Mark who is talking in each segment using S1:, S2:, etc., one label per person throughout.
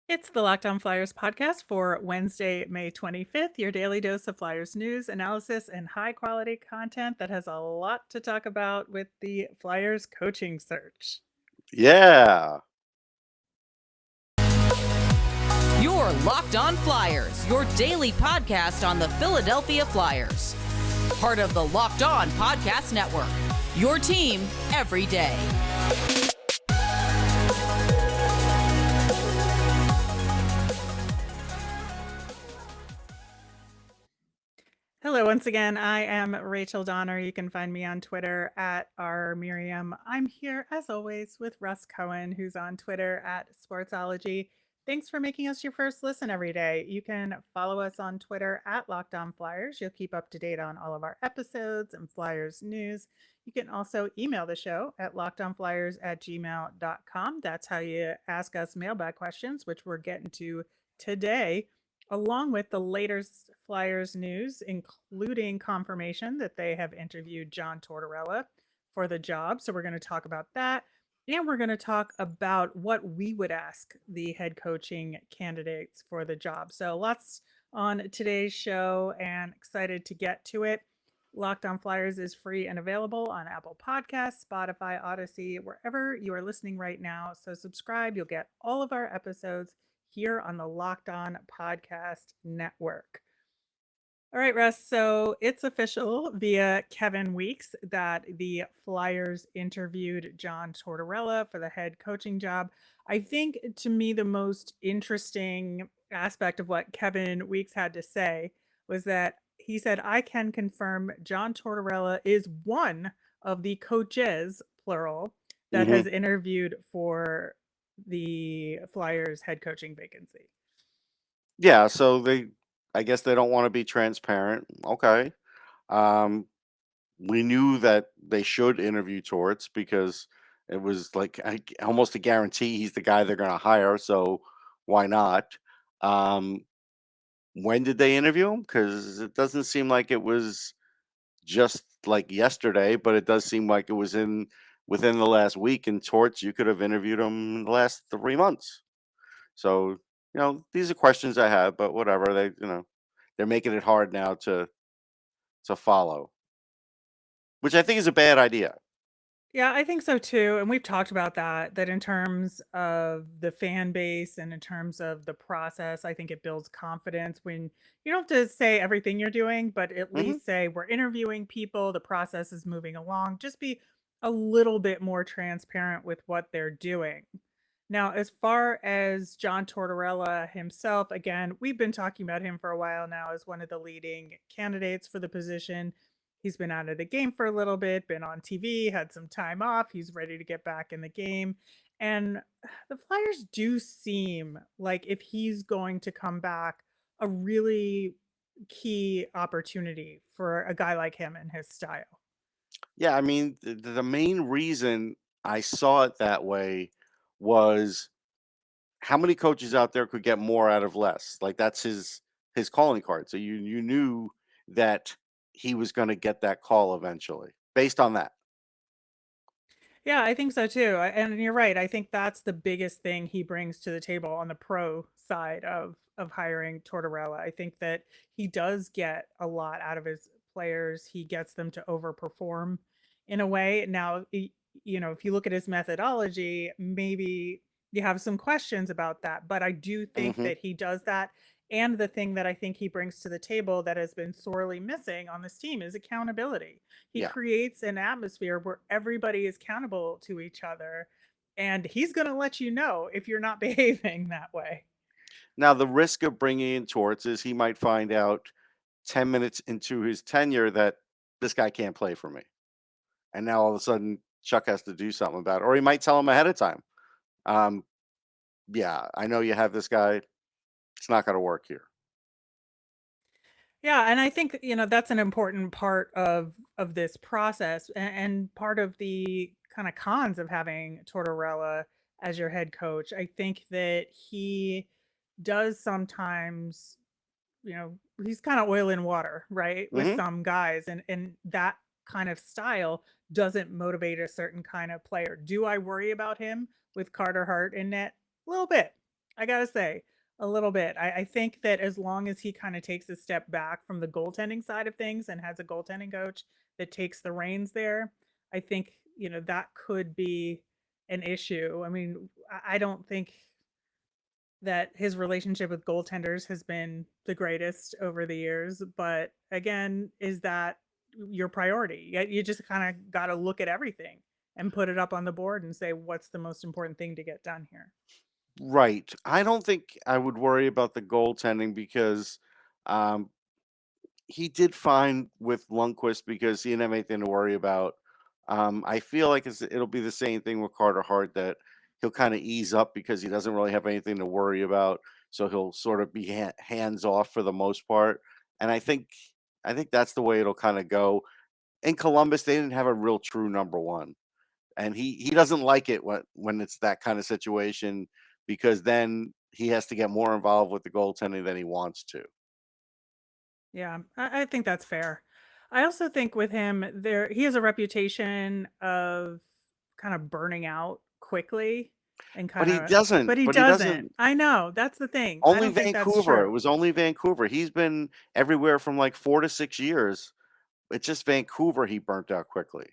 S1: It's the Locked On Flyers podcast for Wednesday, May 25th, your daily dose of Flyers news, analysis, and high quality content that has a lot to talk about with the Flyers coaching search.
S2: Yeah.
S3: Your Locked On Flyers, your daily podcast on the Philadelphia Flyers. Part of the Locked On Podcast Network. Your team every day.
S1: Hello, once again. I am Rachel Donner. You can find me on Twitter at rmiriam. I'm here, as always, with Russ Cohen, who's on Twitter at Sportsology. Thanks for making us your first listen every day. You can follow us on Twitter at Locked On Flyers. You'll keep up to date on all of our episodes and Flyers news. You can also email the show at lockedonflyers@gmail.com. That's how you ask us mailbag questions, which we're getting to today, along with the latest Flyers news, including confirmation that they have interviewed John Tortorella for the job. So we're going to talk about that. And we're going to talk about what we would ask the head coaching candidates for the job. So lots on today's show and excited to get to it. Locked On Flyers is free and available on Apple Podcasts, Spotify, Odyssey, wherever you are listening right now. So subscribe. You'll get all of our episodes here on the Locked On Podcast Network. All right, Russ. So it's official via Kevin Weeks that the Flyers interviewed John Tortorella for the head coaching job. I think to me, the most interesting aspect of what Kevin Weeks had to say was that he said, I can confirm John Tortorella is one of the coaches, plural, that has
S2: hmm
S1: interviewed for the Flyers head coaching vacancy.
S2: Yeah. I guess they don't want to be transparent. Okay. Um, we knew that they should interview Torts because it was like almost a guarantee he's the guy they're going to hire. So why not? Um, when did they interview him? Because it doesn't seem like it was just like yesterday, but it does seem like it was in within the last week. And Torts, you could have interviewed him in the last 3 months. So, these are questions I have, but whatever. They're making it hard now to follow, which I think is a bad idea.
S1: Yeah, I think so too. And we've talked about that in terms of the fan base and in terms of the process, I think it builds confidence when you don't have to say everything you're doing, but at
S2: hmm
S1: least say we're interviewing people, the process is moving along. Just be a little bit more transparent with what they're doing. Now, as far as John Tortorella himself, again, we've been talking about him for a while now as one of the leading candidates for the position. He's been out of the game for a little bit, been on TV, had some time off. He's ready to get back in the game. And the Flyers do seem like if he's going to come back, a really key opportunity for a guy like him and his style.
S2: Yeah, I mean, the main reason I saw it that way was how many coaches out there could get more out of less. Like that's his calling card. So you knew that he was going to get that call eventually based on that.
S1: Yeah, I think so too. And you're right. I think that's the biggest thing he brings to the table on the pro side of hiring Tortorella. I think that he does get a lot out of his players. He gets them to overperform in a way. Now, if you look at his methodology, maybe you have some questions about that, but I do think
S2: hmm
S1: that he does that. And the thing that I think he brings to the table that has been sorely missing on this team is accountability. He
S2: Yeah.
S1: creates an atmosphere where everybody is accountable to each other, and he's going to let you know if you're not behaving that way.
S2: Now the risk of bringing in Torts is he might find out 10 minutes into his tenure that this guy can't play for me, and now all of a sudden Chuck has to do something about it, or he might tell him ahead of time. Um, yeah, I know you have this guy. It's not going to work here.
S1: Yeah, and I think that's an important part of this process, and part of the kind of cons of having Tortorella as your head coach. I think that he does sometimes, he's kind of oil and water, right, with
S2: hmm
S1: some guys, and that kind of style doesn't motivate a certain kind of player. Do I worry about him with Carter Hart in net? A little bit. I gotta say, a little bit. I think that as long as he kind of takes a step back from the goaltending side of things and has a goaltending coach that takes the reins there, I think, that could be an issue. I mean, I don't think that his relationship with goaltenders has been the greatest over the years. But again, is that your priority? You just kind of got to look at everything and put it up on the board and say, what's the most important thing to get done here?
S2: Right. I don't think I would worry about the goaltending because um, he did fine with Lundqvist because he didn't have anything to worry about. I feel like it'll be the same thing with Carter Hart, that he'll kind of ease up because he doesn't really have anything to worry about. So he'll sort of be hands off for the most part. And I think that's the way it'll kind of go. In Columbus, they didn't have a real true number one, and he doesn't like it when it's that kind of situation, because then he has to get more involved with the goaltending than he wants to.
S1: Yeah, I think that's fair. I also think with him, he has a reputation of kind of burning out quickly and
S2: But
S1: kind
S2: he
S1: of, but
S2: doesn't.
S1: he
S2: But he
S1: doesn't.
S2: doesn't.
S1: I know that's the thing. I
S2: Only
S1: don't think that's
S2: Vancouver. It
S1: true.
S2: was only Vancouver. He's been everywhere from like 4 to 6 years. It's just Vancouver he burnt out quickly.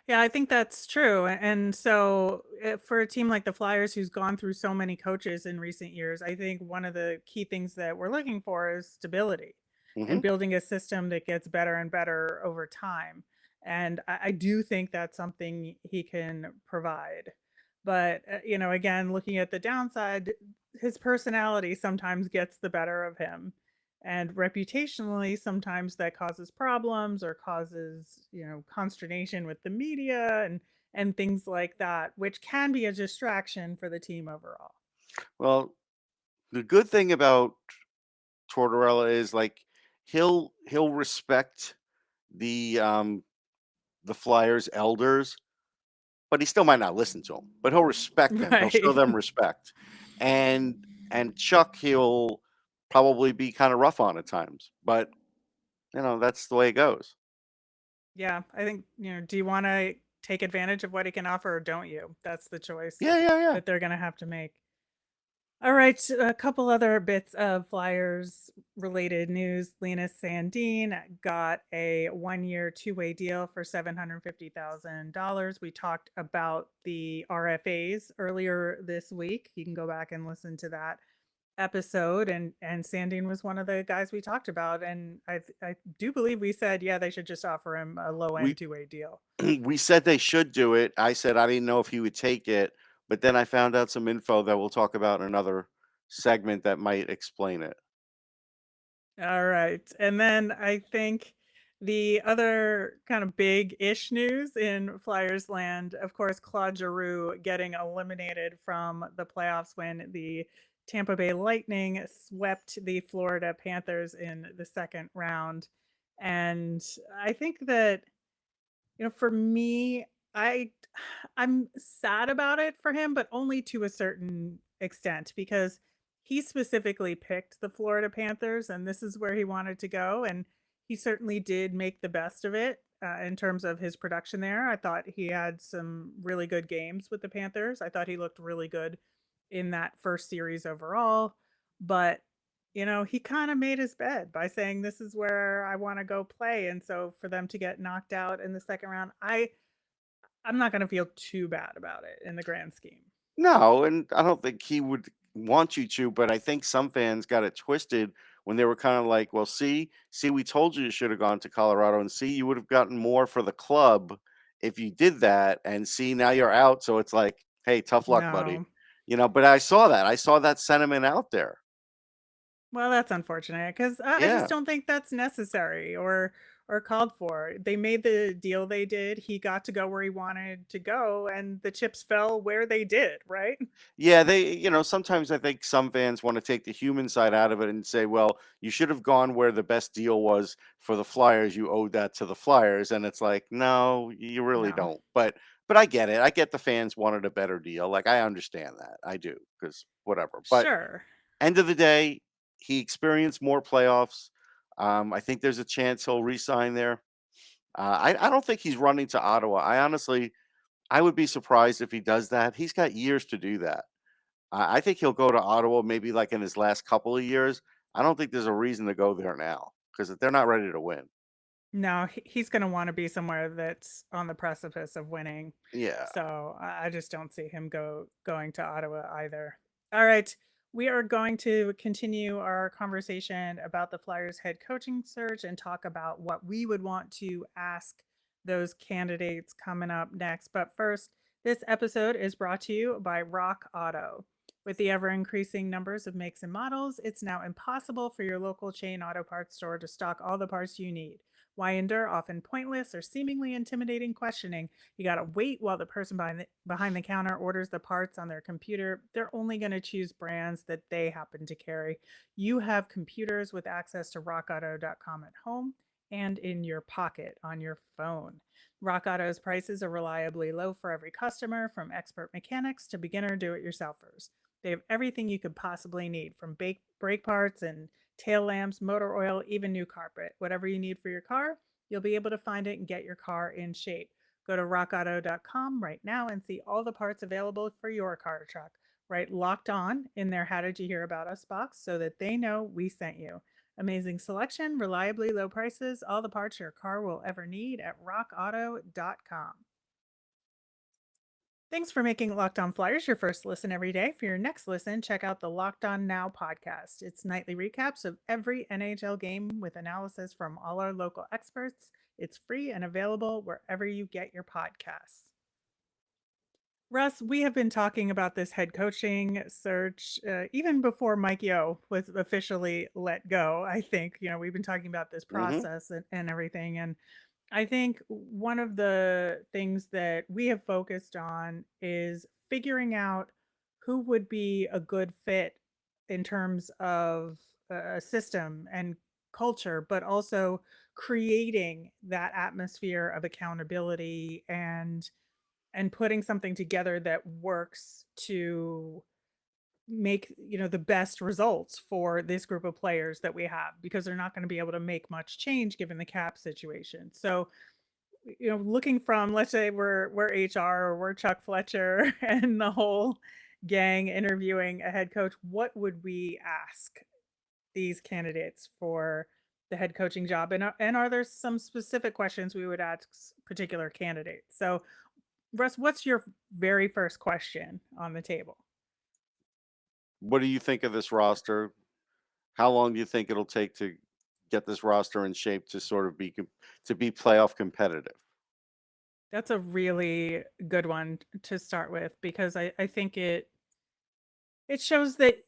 S1: Yeah, I think that's true. And so, for a team like the Flyers, who's gone through so many coaches in recent years, I think one of the key things that we're looking for is stability
S2: Hmm.
S1: and building a system that gets better and better over time. And I do think that's something he can provide. But, again, looking at the downside, his personality sometimes gets the better of him. And reputationally, sometimes that causes problems or causes, consternation with the media and things like that, which can be a distraction for the team overall.
S2: Well, the good thing about Tortorella is like he'll respect the um the Flyers elders, but he still might not listen to them. But he'll respect them. He'll show
S1: Right.
S2: them respect. And Chuck, he'll probably be kind of rough on at times, but that's the way it goes.
S1: Yeah, I think, do you want to take advantage of what he can offer or don't you? That's the choice
S2: Yeah, yeah, yeah.
S1: that they're going to have to make. All right, a couple other bits of Flyers related news. Linus Sandin got a 1 year, two-way deal for $750,000. We talked about the RFAs earlier this week. You can go back and listen to that episode, and Sandin was one of the guys we talked about. And I do believe we said, yeah, they should just offer him a low
S2: We
S1: end two-way deal.
S2: we said they should do it. I said I didn't know if he would take it, but then I found out some info that we'll talk about in another segment that might explain it.
S1: All right. And then I think the other kind of big-ish news in Flyers land, of course, Claude Giroux getting eliminated from the playoffs when the Tampa Bay Lightning swept the Florida Panthers in the second round. And I think that, for me, I I'm sad about it for him, but only to a certain extent because he specifically picked the Florida Panthers and this is where he wanted to go, and he certainly did make the best of it in terms of his production there. I thought he had some really good games with the Panthers. I thought he looked really good in that first series overall, but he kind of made his bed by saying this is where I want to go play, and so for them to get knocked out in the second round, I'm not going to feel too bad about it in the grand scheme.
S2: No, and I don't think he would want you to, but I think some fans got it twisted when they were kind of like, well, see, we told you should have gone to Colorado, and see, you would have gotten more for the club if you did that, and see, now you're out. So it's like, hey, tough luck, buddy.
S1: No.
S2: But I saw that sentiment out there.
S1: Well, that's unfortunate because I just
S2: Yeah.
S1: don't think that's necessary or called for. They made the deal they did. He got to go where he wanted to go, and the chips fell where they did, right?
S2: Yeah, sometimes I think some fans want to take the human side out of it and say, well, you should have gone where the best deal was for the Flyers. You owed that to the Flyers. And it's like, no, you really
S1: No.
S2: don't. But I get it. I get the fans wanted a better deal. Like, I understand that. I do, because whatever. But
S1: Sure.
S2: end of the day, he experienced more playoffs. I think there's a chance he'll re-sign there. I don't think he's running to Ottawa. I would be surprised if he does that. He's got years to do that. I think he'll go to Ottawa maybe like in his last couple of years. I don't think there's a reason to go there now because they're not ready to win.
S1: No, he's going to want to be somewhere that's on the precipice of winning.
S2: Yeah.
S1: So I just don't see him going to Ottawa either. All right, we are going to continue our conversation about the Flyers head coaching search and talk about what we would want to ask those candidates coming up next. But first, this episode is brought to you by Rock Auto. With the ever increasing numbers of makes and models, it's now impossible for your local chain auto parts store to stock all the parts you need. Why endure often pointless or seemingly intimidating questioning? You gotta wait while the person behind the counter orders the parts on their computer. They're only gonna choose brands that they happen to carry. You have computers with access to rockauto.com at home and in your pocket on your phone. Rock Auto's prices are reliably low for every customer, from expert mechanics to beginner do-it-yourselfers. They have everything you could possibly need, from brake parts and tail lamps, motor oil, even new carpet. Whatever you need for your car, you'll be able to find it and get your car in shape. Go to rockauto.com right now and see all the parts available for your car or truck. Write Locked On in their How Did You Hear About Us box so that they know we sent you. Amazing selection, reliably low prices, all the parts your car will ever need at rockauto.com. Thanks for making Locked On Flyers your first listen every day. For your next listen, check out the Locked On Now podcast. It's nightly recaps of every NHL game with analysis from all our local experts. It's free and available wherever you get your podcasts. Russ, we have been talking about this head coaching search even before Mike Yeo was officially let go. I think, we've been talking about this
S2: Hmm.
S1: process and everything. And I think one of the things that we have focused on is figuring out who would be a good fit in terms of a system and culture, but also creating that atmosphere of accountability and putting something together that works to make the best results for this group of players that we have, because they're not going to be able to make much change given the cap situation. So looking from, let's say we're HR or we're Chuck Fletcher and the whole gang interviewing a head coach, what would we ask these candidates for the head coaching job? And are there some specific questions we would ask particular candidates? So Russ, what's your very first question on the table?
S2: What do you think of this roster? How long do you think it'll take to get this roster in shape to sort of be playoff competitive?
S1: That's a really good one to start with, because I think it shows that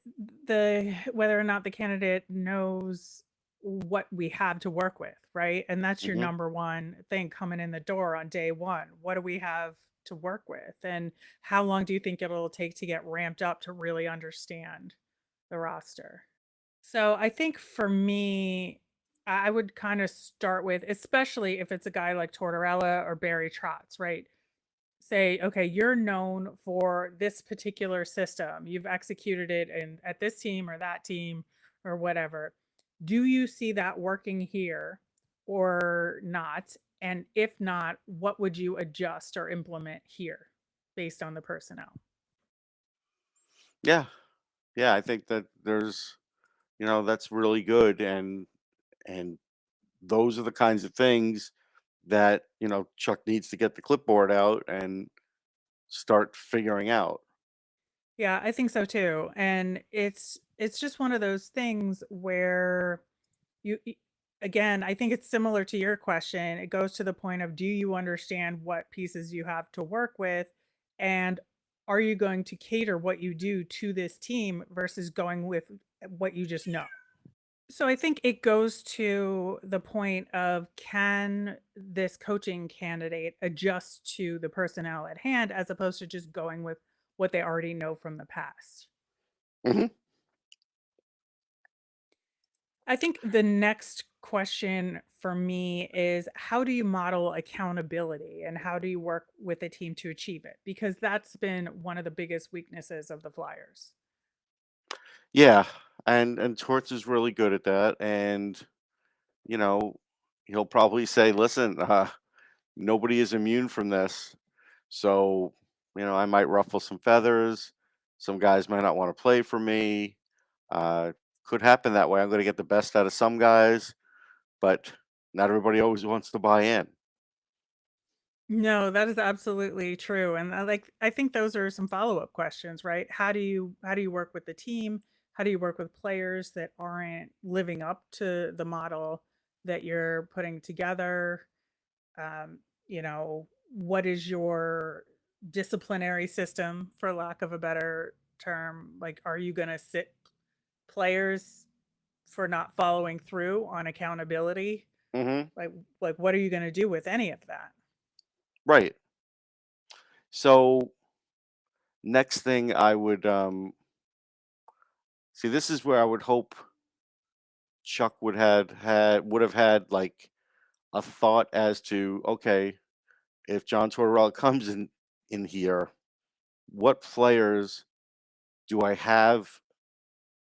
S1: the whether or not the candidate knows what we have to work with, right? And that's your
S2: Hmm.
S1: number one thing coming in the door on day one. What do we have to work with? And how long do you think it'll take to get ramped up to really understand the roster? So I think for me, I would kind of start with, especially if it's a guy like Tortorella or Barry Trotz, right? Say, okay, you're known for this particular system. You've executed it at this team or that team or whatever. Do you see that working here or not? And if not, what would you adjust or implement here based on the personnel?
S2: Yeah, yeah, I think that that's really good, and those are the kinds of things that Chuck needs to get the clipboard out and start figuring out.
S1: Yeah, I think so too. And it's just one of those things where you y- again, I think it's similar to your question. It goes to the point of, do you understand what pieces you have to work with, and are you going to cater what you do to this team versus going with what you just know? So I think it goes to the point of, can this coaching candidate adjust to the personnel at hand as opposed to just going with what they already know from the past?
S2: Hmm.
S1: I think the next question for me is, how do you model accountability and how do you work with a team to achieve it? Because that's been one of the biggest weaknesses of the Flyers.
S2: Yeah, and Torts is really good at that, and you know he'll probably say, "Listen, nobody is immune from this, so I might ruffle some feathers, Some guys might not want to play for me. Could happen that way. I'm going to get the best out of some guys, but not everybody always wants to buy in.
S1: No, that is absolutely true. And I think those are some follow-up questions, right? How do you work with the team? How do you work with players that aren't living up to the model that you're putting together? Um, what is your disciplinary system, for lack of a better term? Like, are you going to sit players for not following through on accountability?
S2: Hmm.
S1: Like, like what are you going to do with any of that?
S2: Right. So next thing I would see. This is where I would hope Chuck would have had like a thought as to, okay, if John Tortorella comes in here, what players do I have,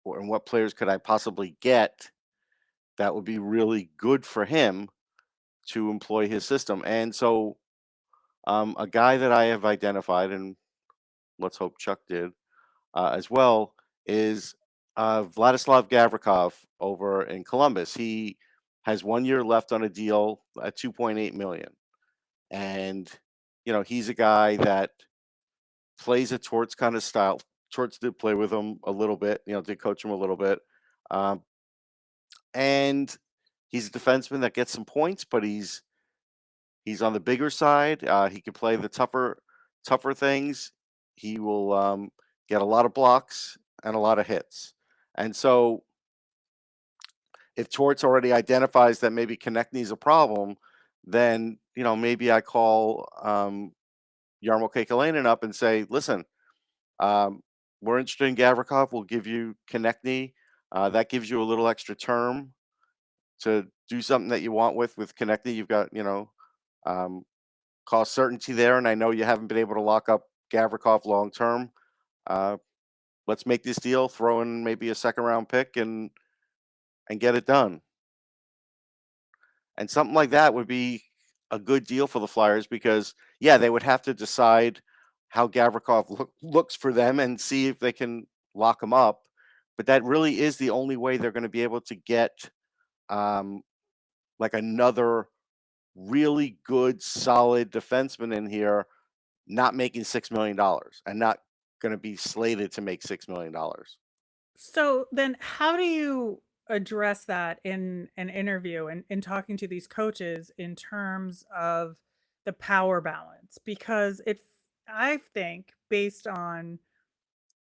S2: and what players could I possibly get that would be really good for him to employ his system? And so, a guy that I have identified, and let's hope Chuck did as well, is Vladislav Gavrikov over in Columbus. He has 1 year left on a deal at 2.8 million, and he's a guy that plays a Torts kind of style. Torts did play with him a little bit, did coach him a little bit. Um, and he's a defenseman that gets some points, but he's on the bigger side. He can play the tougher things. He will get a lot of blocks and a lot of hits. And so, if Torts already identifies that maybe Konechny is a problem, then maybe I call Jarmo Kekalainen up and say, listen, we're interested in Gavrikov. We'll give you Konechny. That gives you a little extra term to do something that you want with Konechny. You've got, um, cost certainty there, and I know you haven't been able to lock up Gavrikov long term. Let's make this deal, throw in maybe a second round pick and get it done. And something like that would be a good deal for the Flyers because, yeah, they would have to decide how Gavrikov looks for them and see if they can lock him up. But that really is the only way they're going to be able to get um, like another really good, solid defenseman in here, not making $6 million and not going to be slated to make $6 million.
S1: So then how do you address that in an interview and in talking to these coaches in terms of the power balance? Because I think based on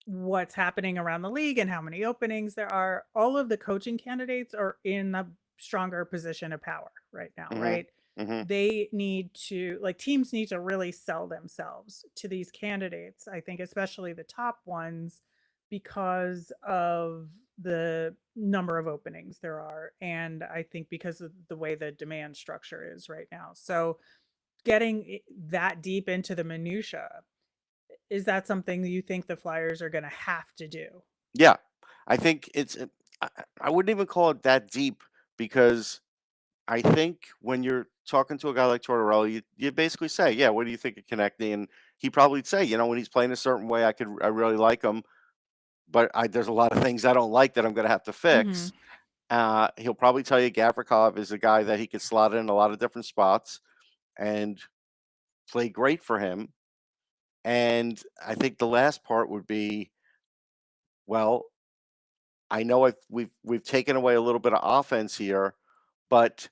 S1: what's happening around the league and how many openings there are, all of the coaching candidates are in a stronger position of power right now,
S2: Hmm.
S1: right?
S2: Hmm.
S1: They need to, like, teams need to really sell themselves to these candidates, I think, especially the top ones, because of the number of openings there are. And I think because of the way the demand structure is right now. So getting that deep into the minutia, is that something you think the Flyers are going to have to do?
S2: Yeah, I think I wouldn't even call it that deep because I think when you're talking to a guy like Tortorella, you basically say, "Yeah, what do you think of Konechny?" And he probably say, when he's playing a certain way, I really like him, but there's a lot of things I don't like that I'm going to have to
S1: Hmm.
S2: fix. He'll probably tell you Gavrikov is a guy that he could slot in a lot of different spots and play great for him. And I think the last part would be, well, I know we've taken away a little bit of offense here, but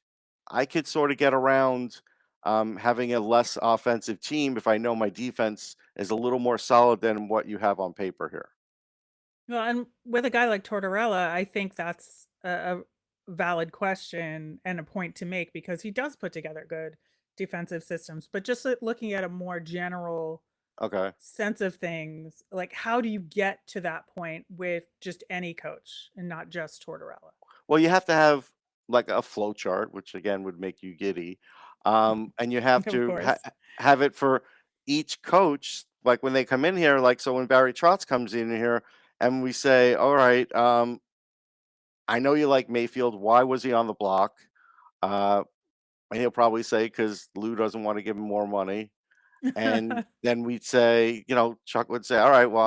S2: I could sort of get around having a less offensive team if I know my defense is a little more solid than what you have on paper here.
S1: Well, and with a guy like Tortorella, I think that's a valid question and a point to make because he does put together good defensive systems. But just looking at a more general
S2: Okay.
S1: sense of things, like how do you get to that point with just any coach and not just Tortorella?
S2: Well, you have to have like a flow chart, which again would make you giddy, and you have
S1: Of
S2: to
S1: course.
S2: have it for each coach. Like when they come in here, like so when Barry Trotz comes in here, and we say, "All right, I know you like Mayfield. Why was he on the block?" Uh, and he'll probably say, "Because Lou doesn't want to give him more money." And then we'd say, Chuck would say, "All right, well,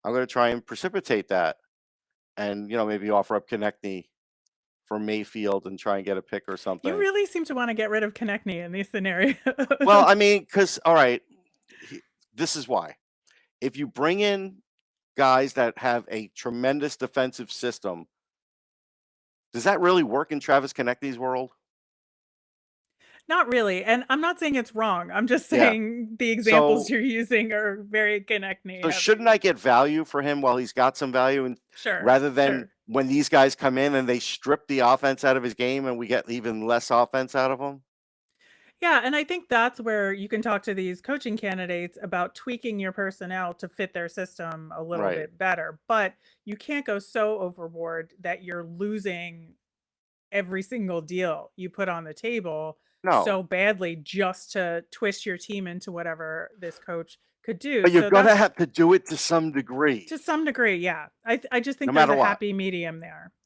S2: I'm going to try and precipitate that, and maybe offer up Konechny for Mayfield and try and get a pick or
S1: You
S2: something.
S1: really seem to want to get rid of Konechny in these scenarios.
S2: Well, I mean, because all right, this is why. If you bring in guys that have a tremendous defensive system, does that really work in Travis Konechny's world?
S1: Not really. And I'm not saying it's wrong. I'm just
S2: Yeah.
S1: saying the examples
S2: So,
S1: you're using are very Konechny
S2: so
S1: heavy.
S2: shouldn't I get value for him while he's got some value, and
S1: Sure.
S2: rather than
S1: Sure.
S2: when these guys come in and they strip the offense out of his game and we get even less offense out of him?
S1: Yeah, and I think that's where you can talk to these coaching candidates about tweaking your personnel to fit their system a little
S2: Right.
S1: bit better. But you can't go so overboard that you're losing every single deal you put on the table
S2: No.
S1: so badly just to twist your team into whatever this coach could do.
S2: But you're
S1: So
S2: going to
S1: that's
S2: have to do it to some degree,
S1: to some degree, yeah. I just
S2: no
S1: think there's
S2: matter
S1: a
S2: what.
S1: happy medium there
S2: Yeah.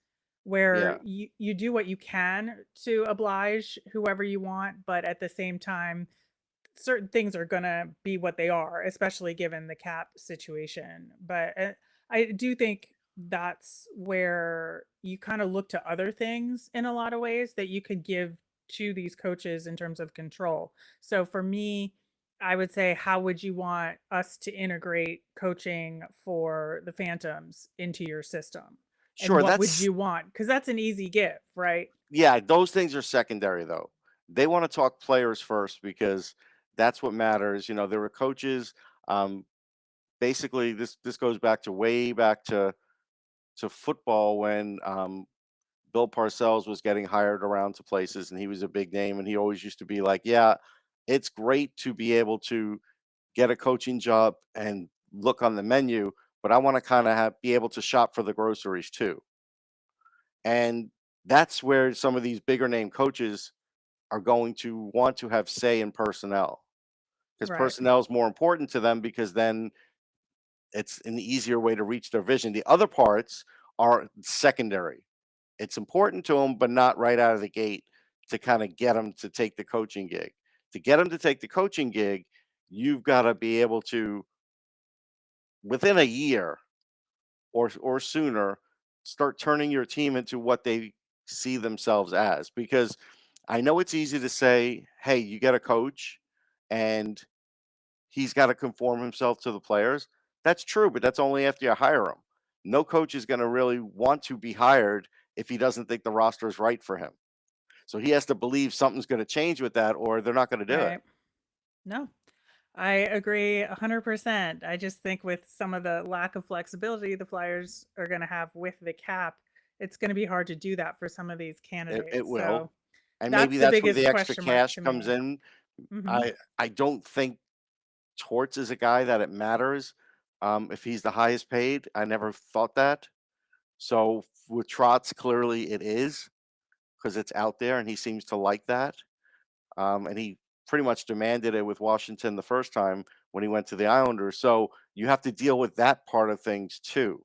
S1: where you do what you can to oblige whoever you want, but at the same time, certain things are gonna be what they are, especially given the cap situation. But I do think that's where you kind of look to other things in a lot of ways that you could give to these coaches in terms of control. So for me, I would say, how would you want us to integrate coaching for the Phantoms into your system? And
S2: Sure,
S1: what would
S2: that's
S1: you want? Because that's an easy give, right?
S2: yeah, those things are secondary though. They want to talk players first because that's what matters. There were coaches. Um, Basically, this goes back to way back to football when Bill Parcells was getting hired around to places, and he was a big name, and he always used to be like, "Yeah, it's great to be able to get a coaching job and look on the menu, but I want to kind of be able to shop for the groceries too." And that's where some of these bigger name coaches are going to want to have say in personnel, because
S1: Right.
S2: personnel is more important to them, because then it's an easier way to reach their vision. The other parts are secondary. It's important to them, but not right out of the gate to kind of get them to take the coaching gig. To get them to take the coaching gig, you've got to be able to, within a year or sooner, start turning your team into what they see themselves as. Because I know it's easy to say, hey, you get a coach and he's got to conform himself to the players. That's true, but that's only after you hire him. No coach is going to really want to be hired if he doesn't think the roster is right for him. So he has to believe something's going to change with that, or they're not going to do it.
S1: Right. No, I agree 100%. I just think with some of the lack of flexibility the Flyers are going to have with the cap, it's going to be hard to do that for some of these
S2: It
S1: candidates.
S2: will.
S1: So
S2: And
S1: that's
S2: maybe
S1: the
S2: that's where
S1: biggest
S2: the extra
S1: question mark
S2: cash
S1: to
S2: comes
S1: me.
S2: in.
S1: Hmm.
S2: I don't think Torts is a guy that it matters if he's the highest paid. I never thought that. So with Trotz, clearly it is, because it's out there and he seems to like that. And he pretty much demanded it with Washington the first time when he went to the Islanders. So you have to deal with that part of things too.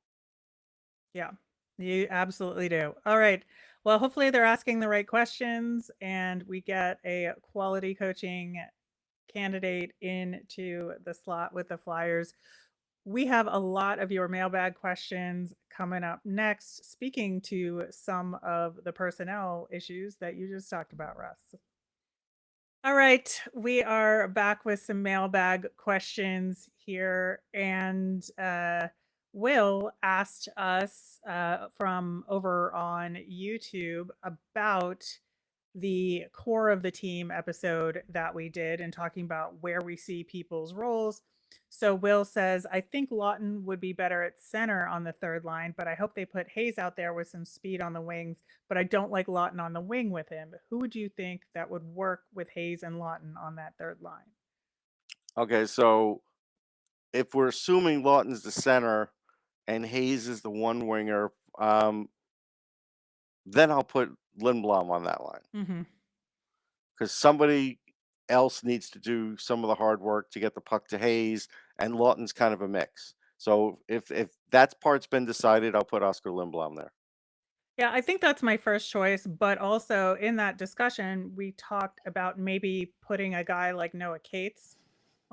S1: Yeah, you absolutely do. All right. Well, hopefully they're asking the right questions and we get a quality coaching candidate into the slot with the Flyers. We have a lot of your mailbag questions coming up next, speaking to some of the personnel issues that you just talked about, Russ. All right, we are back with some mailbag questions here. And Will asked us from over on YouTube about the core of the team episode that we did and talking about where we see people's roles. So Will says, I think Lawton would be better at center on the third line, but I hope they put Hayes out there with some speed on the wings. But I don't like Lawton on the wing with him. Who would you think that would work with Hayes and Lawton on that third line?
S2: Okay, so if we're assuming Lawton's the center and Hayes is the one winger, then I'll put Lindblom on that line,
S1: Mm-hmm.
S2: because somebody else needs to do some of the hard work to get the puck to Hayes, and Lawton's kind of a mix. So if that part's been decided, I'll put Oscar Lindblom there.
S1: Yeah, I think that's my first choice. But also in that discussion, we talked about maybe putting a guy like Noah Cates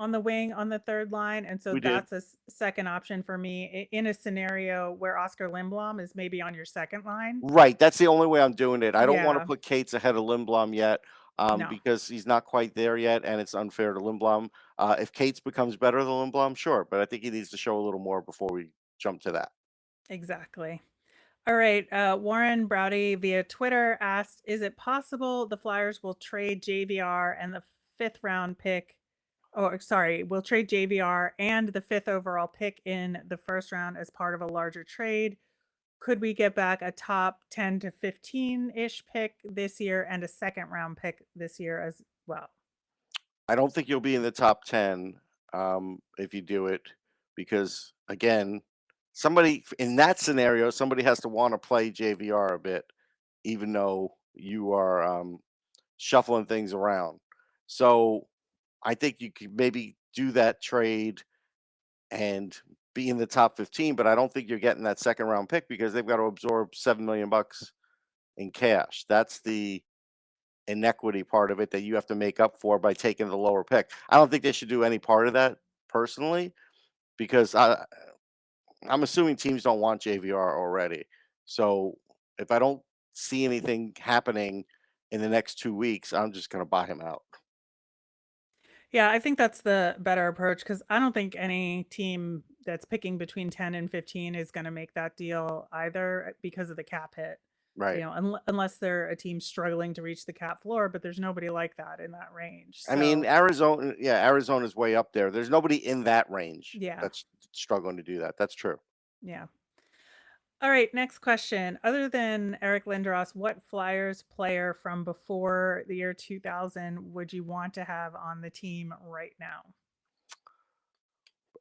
S1: on the wing on the third line, and so
S2: We did.
S1: that's a second option for me in a scenario where Oscar Lindblom is maybe on your second line.
S2: Right, that's the only way I'm doing it. I don't wanna
S1: Yeah,
S2: put Cates ahead of Lindblom yet,
S1: no,
S2: because he's not quite there yet, and it's unfair to Lindblom. If Cates becomes better than Lindblom, sure, but I think he needs to show a little more before we jump to that.
S1: exactly. All right. Warren Browdy via Twitter asked, is it possible the Flyers will trade JVR and the fifth round pick? Oh, sorry, will trade JVR and the fifth overall pick in the first round as part of a larger trade? Could we get back a top 10 to 15 ish pick this year and a second round pick this year as well?
S2: I don't think you'll be in the top 10, if you do it because, again, somebody in that scenario, somebody has to wanna play JVR a bit, even though you are, shuffling things around. So, I think you could maybe do that trade and be in the top 15, but I don't think you're getting that second round pick because they've got to absorb $7 million in cash. That's the inequity part of it that you have to make up for by taking the lower pick. I don't think they should do any part of that personally because I'm assuming teams don't want JVR already. So if I don't see anything happening in the next 2 weeks, I'm just going to buy him out.
S1: Yeah, I think that's the better approach because I don't think any team that's picking between 10 and 15 is going to make that deal either because of the cap hit.
S2: Right.
S1: Unless they're a team struggling to reach the cap floor, but there's nobody like that in that range.
S2: I mean,
S1: So,
S2: Arizona's way up there. There's nobody in that range
S1: yeah,
S2: that's struggling to do that. That's true.
S1: yeah. All right, next question. Other than Eric Lindros, what Flyers player from before the year 2000 would you want to have on the team right now?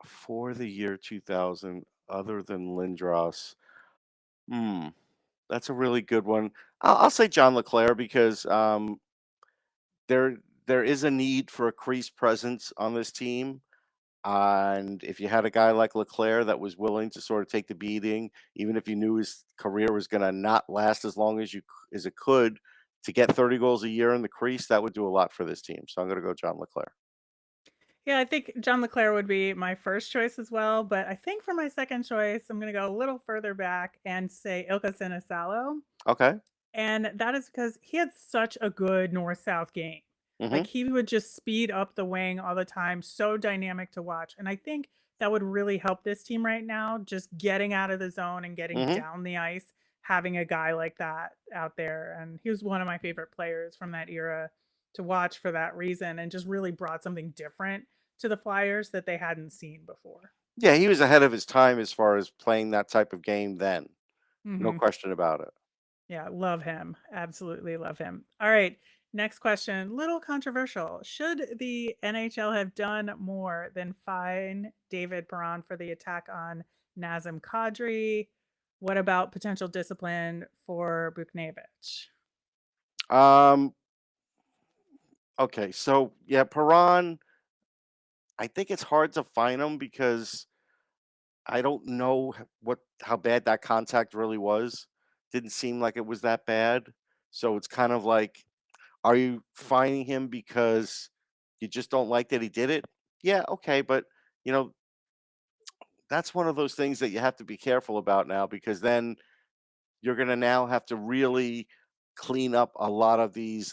S2: For the year 2000, other than Lindros, hmm, that's a really good one. I'll say John LeClair because there there is a need for a crease presence on this team. And if you had a guy like LeClaire that was willing to sort of take the beating, even if you knew his career was going to not last as long as as it could, to get 30 goals a year in the crease, that would do a lot for this team. So I'm going to go John LeClaire.
S1: Yeah, I think John LeClair would be my first choice as well, but I think for my second choice, I'm going to go a little further back and say Ilka Sinisalo.
S2: Okay.
S1: And that is because he had such a good north-south game. Like,
S2: Hmm.
S1: he would just speed up the wing all the time, so dynamic to watch. And I think that would really help this team right now, just getting out of the zone and getting
S2: Hmm.
S1: down the ice, having a guy like that out there. And he was one of my favorite players from that era to watch for that reason and just really brought something different to the Flyers that they hadn't seen before.
S2: Yeah, he was ahead of his time as far as playing that type of game then. No
S1: Mhm.
S2: question about it.
S1: Yeah, love him. Absolutely love him. All right. Next question. Little controversial. Should the NHL have done more than fine David Perron for the attack on Nazem Kadri? What about potential discipline for Buchnevich?
S2: Um, okay, so yeah, Perron, I think it's hard to find him because I don't know how bad that contact really was. Didn't seem like it was that bad. So it's kind of like, are you finding him because you just don't like that he did it? Yeah, okay, but you know, that's one of those things that you have to be careful about now because then you're going to now have to really clean up a lot of these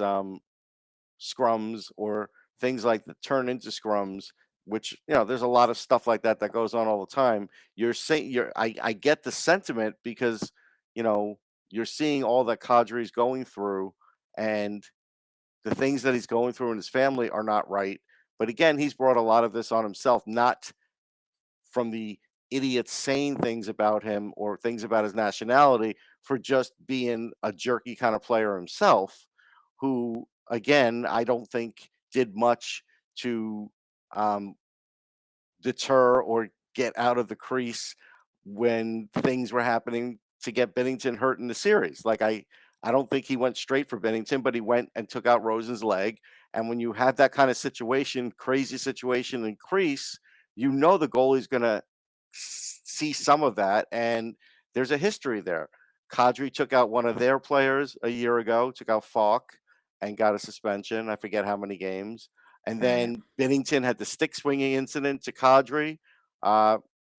S2: scrums or things like that turn into scrums, which there's a lot of stuff like that that goes on all the time. You're saying I get the sentiment because you know you're seeing all that Kadri's going through, and the things that he's going through in his family are not right. But again, he's brought a lot of this on himself, not from the idiots saying things about him or things about his nationality, for just being a jerky kind of player himself, who, again, I don't think did much to um, deter or get out of the crease when things were happening to get Bennington hurt in the series. Like I don't think he went straight for Bennington, but he went and took out Rosen's leg. And when you have that kind of situation, crazy situation in crease, the goalie's going to see some of that. And there's a history there. Kadri took out one of their players a year ago, took out Falk and got a suspension. I forget how many games. And
S1: Right.
S2: then Bennington had the stick swinging incident to Kadri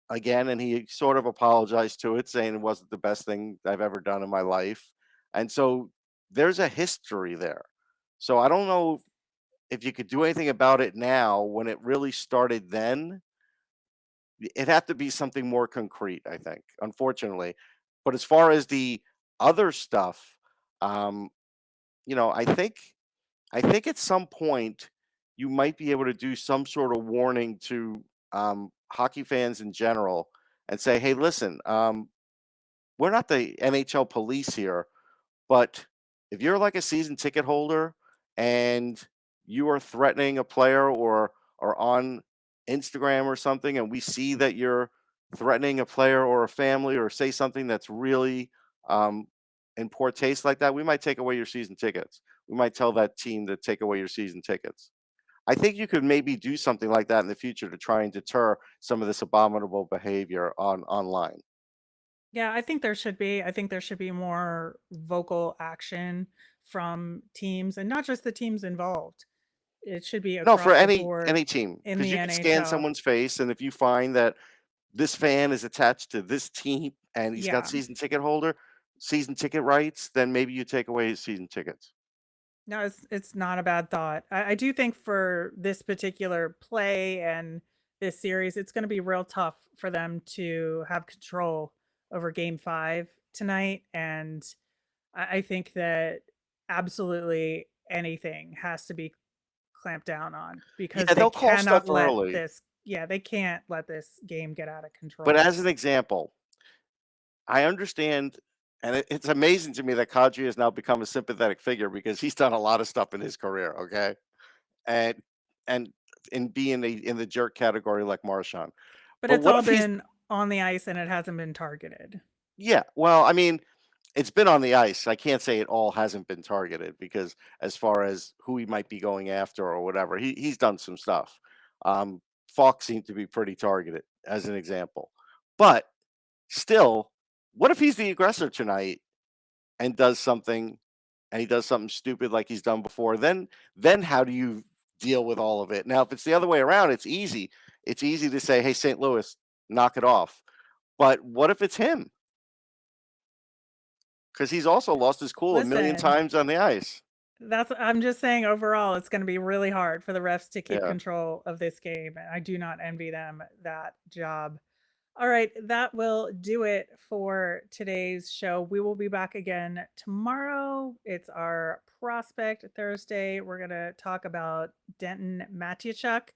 S2: again, and he sort of apologized to it, saying it wasn't the best thing I've ever done in my life. And so there's a history there. So I don't know if you could do anything about it now when it really started then. It'd have to be something more concrete, I think, unfortunately. But as far as the other stuff, um, I think at some point you might be able to do some sort of warning to hockey fans in general and say, "Hey, listen, we're not the NHL police here, but if you're like a season ticket holder and you are threatening a player or on Instagram or something, and we see that you're threatening a player or a family or say something that's really um, in poor taste like that, we might take away your season tickets. We might tell that team to take away your season tickets." I think you could maybe do something like that in the future to try and deter some of this abominable behavior online.
S1: Yeah, I think there should be. I think there should be more vocal action from teams and not just the teams involved. It should be
S2: No, for
S1: across the
S2: any
S1: board
S2: team,
S1: in
S2: because
S1: the
S2: you could scan
S1: NHL.
S2: someone's face, and if you find that this fan is attached to this team and he's got
S1: Yeah.
S2: season ticket rights, then maybe you take away his season tickets.
S1: No, it's not a bad thought. I do think for this particular play and this series, it's going to be real tough for them to have control over Game 5 tonight, and I think that absolutely anything has to be clamped down on because
S2: Yeah,
S1: they
S2: they'll call
S1: cannot
S2: stuff
S1: let
S2: early,
S1: this. Yeah, they can't let this game get out of
S2: but
S1: control.
S2: as an example, I understand, and it's amazing to me that Kadri has now become a sympathetic figure because he's done a lot of stuff in his career, okay? And and in being in the jerk category like Marchand.
S1: But
S2: But
S1: it's
S2: what
S1: all
S2: if he's
S1: been on the ice and it hasn't been targeted.
S2: yeah, well, I mean, it's been on the ice. I can't say it all hasn't been targeted because as far as who he might be going after or whatever, he's done some stuff. Falk seemed to be pretty targeted as an example. But still, what if he's the aggressor tonight and does something and he does something stupid like he's done before? Then how do you deal with all of it? Now, if it's the other way around, it's easy. It's easy to say, "Hey, St. Louis, knock it off." But what if it's him? Because he's also lost his cool a million
S1: Listen,
S2: times on the ice.
S1: I'm just saying overall it's going to be really hard for the refs to keep
S2: Yeah.
S1: control of this game. I do not envy them that job. All right, that will do it for today's show. We will be back again tomorrow. It's our Prospect Thursday. We're going to talk about Denton Mateychuk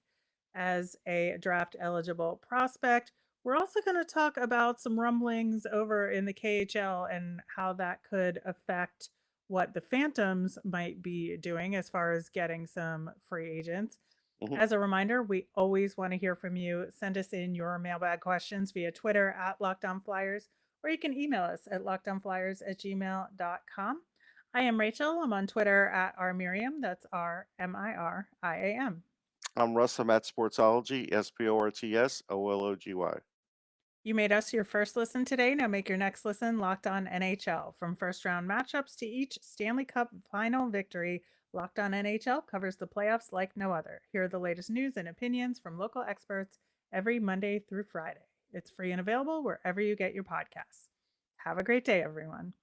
S1: as a draft eligible prospect. We're also going to talk about some rumblings over in the KHL and how that could affect what the Phantoms might be doing as far as getting some free agents.
S2: Mhm.
S1: As a reminder, we always want to hear from you. Send us in your mailbag questions via Twitter at LockedOnFlyers, or you can email us at lockedonflyers@gmail.com. I am Rachel. I'm on Twitter at rmiriam. That's RMIRIAM.
S2: I'm Russ. I'm at Sportsology, SPORTSOLOGY.
S1: You made us your first listen today. Now make your next listen Locked On NHL. From first round matchups to each Stanley Cup final victory, Locked On NHL covers the playoffs like no other. Here are the latest news and opinions from local experts every Monday through Friday. It's free and available wherever you get your podcasts. Have a great day, everyone.